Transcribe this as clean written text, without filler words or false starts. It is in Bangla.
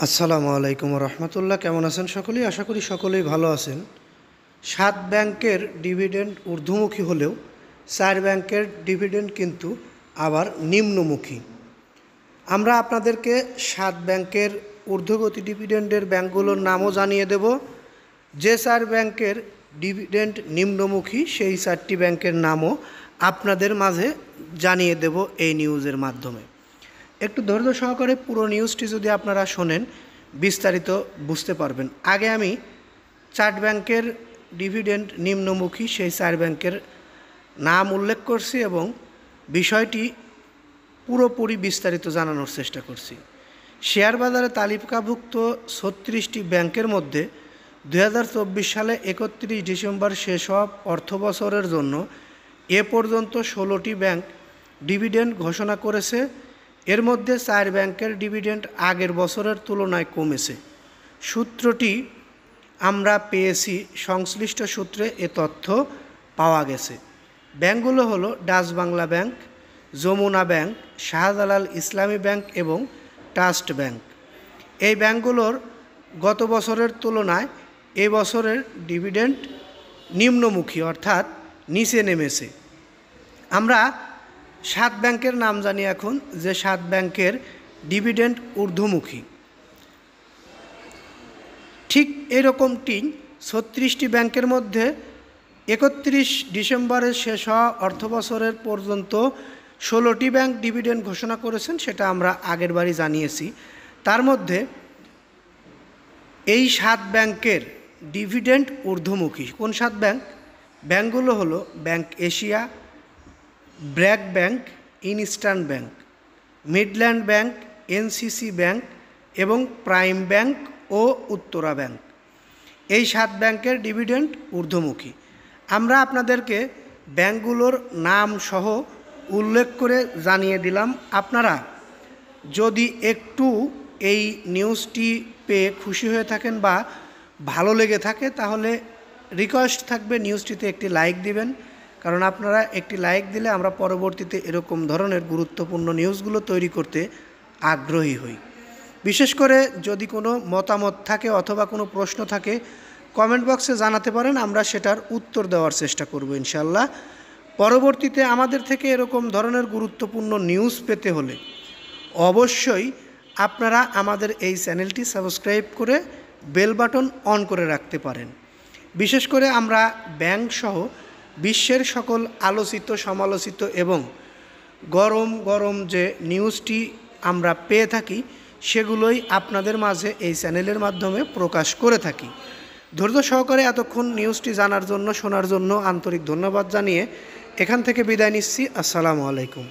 আসসালামু আলাইকুম রহমতুল্লাহ। কেমন আছেন সকলেই? আশা করি সকলেই ভালো আছেন। 7 ব্যাংকের ডিভিডেন্ড ঊর্ধ্বমুখী হলেও 4 ব্যাংকের ডিভিডেন্ড কিন্তু আবার নিম্নমুখী। আমরা আপনাদেরকে 7 ব্যাংকের ঊর্ধ্বগতি ডিভিডেন্ডের ব্যাংকগুলোর নামও জানিয়ে দেব। যে 4 ব্যাংকের ডিভিডেন্ড নিম্নমুখী সেই 4টি ব্যাংকের নামও আপনাদের মাঝে জানিয়ে দেব এই নিউজের মাধ্যমে। একটু ধৈর্য সহকারে পুরো নিউজটি যদি আপনারা শোনেন বিস্তারিত বুঝতে পারবেন। আগে আমি 4 ব্যাংকের ডিভিডেন্ড নিম্নমুখী সেই 4 ব্যাংকের নাম উল্লেখ করছি এবং বিষয়টি পুরোপুরি বিস্তারিত জানানোর চেষ্টা করছি। শেয়ার বাজারে তালিকাভুক্ত 36টি ব্যাংকের মধ্যে 2024 সালে 31 ডিসেম্বর শেষ হওয়া অর্থবছরের জন্য এ পর্যন্ত 16টি ব্যাংক ডিভিডেন্ড ঘোষণা করেছে। এর মধ্যে 4 ব্যাংকের ডিভিডেন্ড আগের বছরের তুলনায় কমেছে। সূত্রটি আমরা পেয়েছি, সংশ্লিষ্ট সূত্রে এ তথ্য পাওয়া গেছে। ব্যাংকগুলো হলো Dutch Bangla bank, Jamuna bank, Shahjalal Islami bank এবং ট্রাস্ট ব্যাংক। এই ব্যাংকগুলোর গত বছরের তুলনায় এই বছরের ডিভিডেন্ড নিম্নমুখী অর্থাৎ নিচে নেমেছে। আমরা 7 ব্যাংকের নাম জানি এখন, যে 7 ব্যাংকের ডিভিডেন্ড ঊর্ধ্বমুখী। ঠিক এরকমটি 36টি ব্যাংকের মধ্যে 31 ডিসেম্বরের শেষ হওয়া অর্থবছরের পর্যন্ত 16টি ব্যাংক ডিভিডেন্ড ঘোষণা করেছেন, সেটা আমরা আগের বারই জানিয়েছি। তার মধ্যে এই 7 ব্যাংকের ডিভিডেন্ড ঊর্ধ্বমুখী। কোন 7 ব্যাংক? ব্যাংকগুলো হলো bank Asia, BRAC bank, Eastern bank, Midland bank, NCC bank এবং প্রাইম ব্যাংক ও উত্তরা ব্যাংক। এই 7 ব্যাংকের ডিভিডেন্ড ঊর্ধ্বমুখী। আমরা আপনাদেরকে ব্যাংকগুলোর নাম সহ উল্লেখ করে জানিয়ে দিলাম। আপনারা যদি একটু এই নিউজটি পেয়ে খুশি হয়ে থাকেন বা ভালো লেগে থাকে, তাহলে রিকোয়েস্ট থাকবে নিউজটিতে একটি লাইক দিবেন, কারণ আপনারা একটি লাইক দিলে আমরা পরবর্তীতে এরকম ধরনের গুরুত্বপূর্ণ নিউজগুলো তৈরি করতে আগ্রহী হই। বিশেষ করে যদি কোনো মতামত থাকে অথবা কোনো প্রশ্ন থাকে কমেন্ট বক্সে জানাতে পারেন, আমরা সেটার উত্তর দেওয়ার চেষ্টা করব ইনশাল্লাহ। পরবর্তীতে আমাদের থেকে এরকম ধরনের গুরুত্বপূর্ণ নিউজ পেতে হলে অবশ্যই আপনারা আমাদের এই চ্যানেলটি সাবস্ক্রাইব করে বেল বাটন অন করে রাখতে পারেন। বিশেষ করে আমরা ব্যাংক সহ বিশ্বের সকল আলোচিত, সমালোচিত এবং গরম গরম যে নিউজটি আমরা পেয়ে থাকি সেগুলোই আপনাদের মাঝে এই চ্যানেলের মাধ্যমে প্রকাশ করে থাকি। ধৈর্য সহকারে এতক্ষণ নিউজটি জানার জন্য, শোনার জন্য আন্তরিক ধন্যবাদ জানিয়ে এখান থেকে বিদায় নিচ্ছি। আসসালামু আলাইকুম।